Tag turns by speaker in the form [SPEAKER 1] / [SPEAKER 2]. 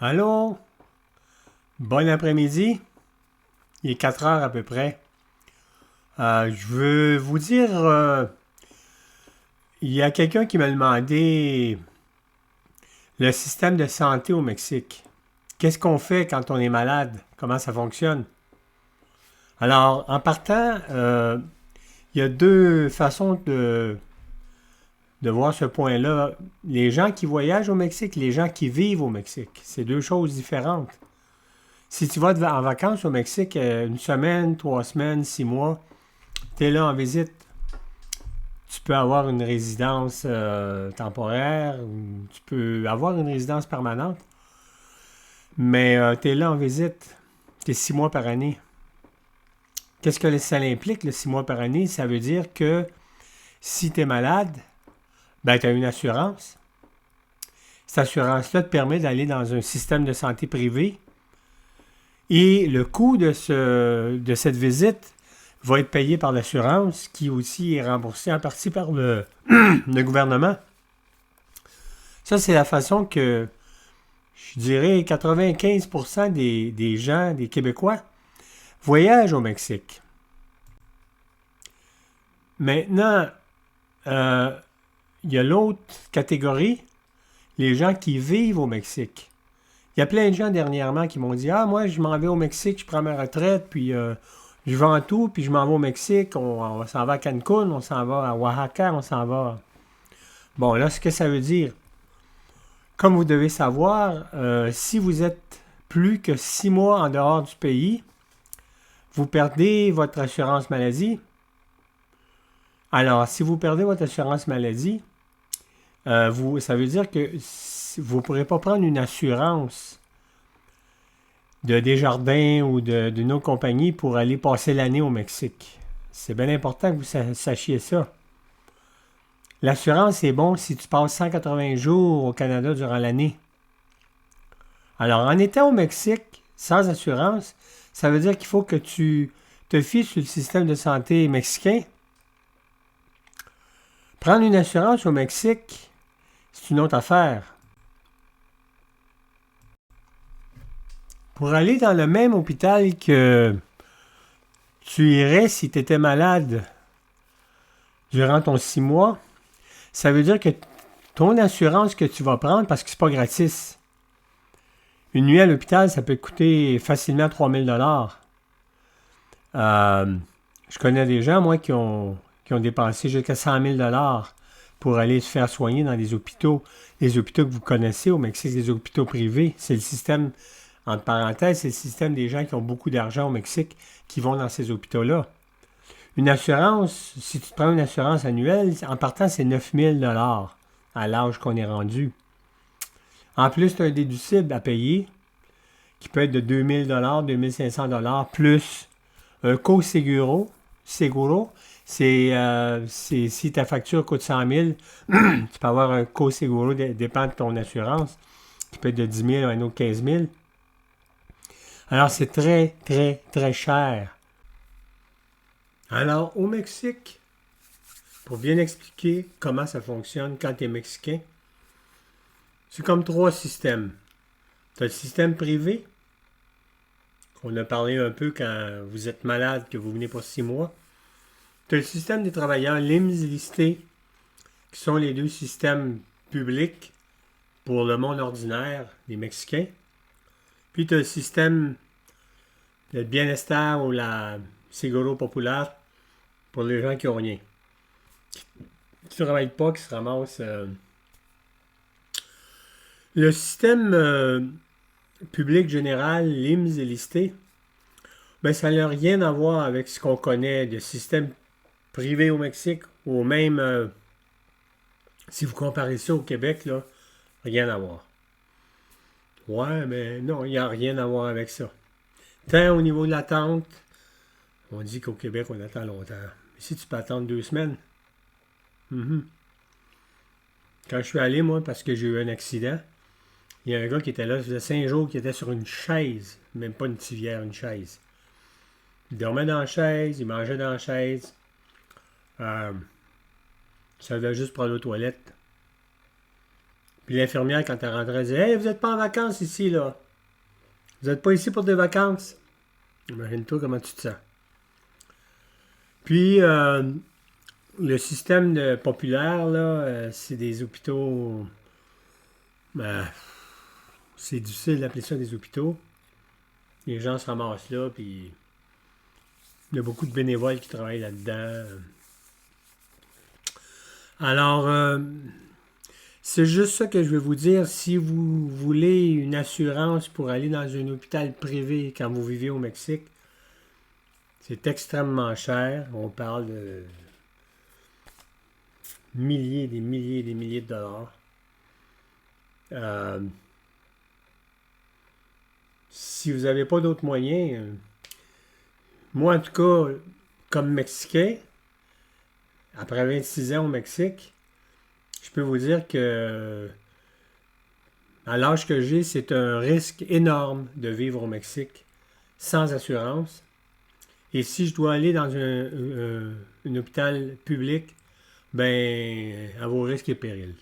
[SPEAKER 1] Allô? Bon après-midi. Il est 4 heures à peu près. Je veux vous dire, il y a quelqu'un qui m'a demandé le système de santé au Mexique. Qu'est-ce qu'on fait quand on est malade? Comment ça fonctionne? Alors, en partant, il y a deux façons de voir ce point-là. Les gens qui voyagent au Mexique, les gens qui vivent au Mexique. C'est deux choses différentes. Si tu vas en vacances au Mexique, une semaine, 3 semaines, 6 mois, tu es là en visite. Tu peux avoir une résidence temporaire, ou tu peux avoir une résidence permanente, mais tu es là en visite. Tu es 6 mois par année. Qu'est-ce que ça implique, le 6 mois par année? Ça veut dire que si tu es malade, ben, tu as une assurance. Cette assurance-là te permet d'aller dans un système de santé privé et le coût de cette visite va être payé par l'assurance qui aussi est remboursé en partie par le gouvernement. Ça, c'est la façon que, je dirais, 95% des gens, des Québécois, voyagent au Mexique. Maintenant, il y a l'autre catégorie, les gens qui vivent au Mexique. Il y a plein de gens dernièrement qui m'ont dit « Ah, moi, je m'en vais au Mexique, je prends ma retraite, puis je vends tout, puis je m'en vais au Mexique, on s'en va à Cancun, on s'en va à Oaxaca, on s'en va... » Bon, là, ce que ça veut dire, comme vous devez savoir, si vous êtes plus que 6 mois en dehors du pays, vous perdez votre assurance maladie. Alors, si vous perdez votre assurance maladie, ça veut dire que vous ne pourrez pas prendre une assurance de Desjardins ou d'une autre compagnie pour aller passer l'année au Mexique. C'est bien important que vous sachiez ça. L'assurance est bon si tu passes 180 jours au Canada durant l'année. Alors, en étant au Mexique, sans assurance, ça veut dire qu'il faut que tu te fies sur le système de santé mexicain. Prendre une assurance au Mexique, c'est une autre affaire. Pour aller dans le même hôpital que tu irais si tu étais malade durant ton 6 mois, ça veut dire que ton assurance que tu vas prendre, parce que c'est pas gratis, une nuit à l'hôpital, ça peut te coûter facilement 3000 $. Je connais des gens, moi, qui ont dépensé jusqu'à 100 000 $ pour aller se faire soigner dans les hôpitaux. Les hôpitaux que vous connaissez au Mexique, les hôpitaux privés, c'est le système, entre parenthèses, c'est le système des gens qui ont beaucoup d'argent au Mexique qui vont dans ces hôpitaux-là. Une assurance, si tu prends une assurance annuelle, en partant, c'est 9 000 $ à l'âge qu'on est rendu. En plus, tu as un déductible à payer qui peut être de 2 000 $, 2 500 $ plus un co-seguro. Seguro, c'est si ta facture coûte 100 000, tu peux avoir un co-seguro, dépend de ton assurance, qui peut être de 10 000 à un autre 15 000. Alors, c'est très, très, très cher. Alors, au Mexique, pour bien expliquer comment ça fonctionne quand tu es mexicain, c'est comme 3 systèmes. Tu as le système privé, qu'on a parlé un peu quand vous êtes malade, que vous venez pour 6 mois. Tu as le système des travailleurs LIMS listés, qui sont les deux systèmes publics pour le monde ordinaire, les Mexicains. Puis tu as le système de bien-estar ou la Seguro Popular pour les gens qui n'ont rien. Qui ne travaillent pas, qui se ramassent. Le système public général, LIMS et listé, ben, ça n'a rien à voir avec ce qu'on connaît de système privé au Mexique, ou même, si vous comparez ça au Québec, là, rien à voir. Ouais, mais non, il n'y a rien à voir avec ça. Tant au niveau de l'attente, on dit qu'au Québec, on attend longtemps. Ici, tu peux attendre 2 semaines. Mm-hmm. Quand je suis allé, moi, parce que j'ai eu un accident, il y a un gars qui était là, ça faisait 5 jours, qui était sur une chaise, même pas une civière, une chaise. Il dormait dans la chaise, il mangeait dans la chaise. Ça devait juste pour aller aux toilettes. Puis l'infirmière, quand elle rentrait, elle disait « Hey, vous n'êtes pas en vacances ici, là. Vous n'êtes pas ici pour des vacances. » Imagine-toi comment tu te sens. Puis, le système populaire, là, c'est des hôpitaux... c'est difficile d'appeler ça des hôpitaux. Les gens se ramassent là, puis il y a beaucoup de bénévoles qui travaillent là-dedans. Alors, c'est juste ça que je veux vous dire. Si vous voulez une assurance pour aller dans un hôpital privé quand vous vivez au Mexique, c'est extrêmement cher. On parle de milliers, des milliers, des milliers de dollars. Si vous n'avez pas d'autres moyens, moi en tout cas, comme Mexicain, après 26 ans au Mexique, je peux vous dire que à l'âge que j'ai, c'est un risque énorme de vivre au Mexique sans assurance. Et si je dois aller dans un hôpital public, ben, à vos risques et périls.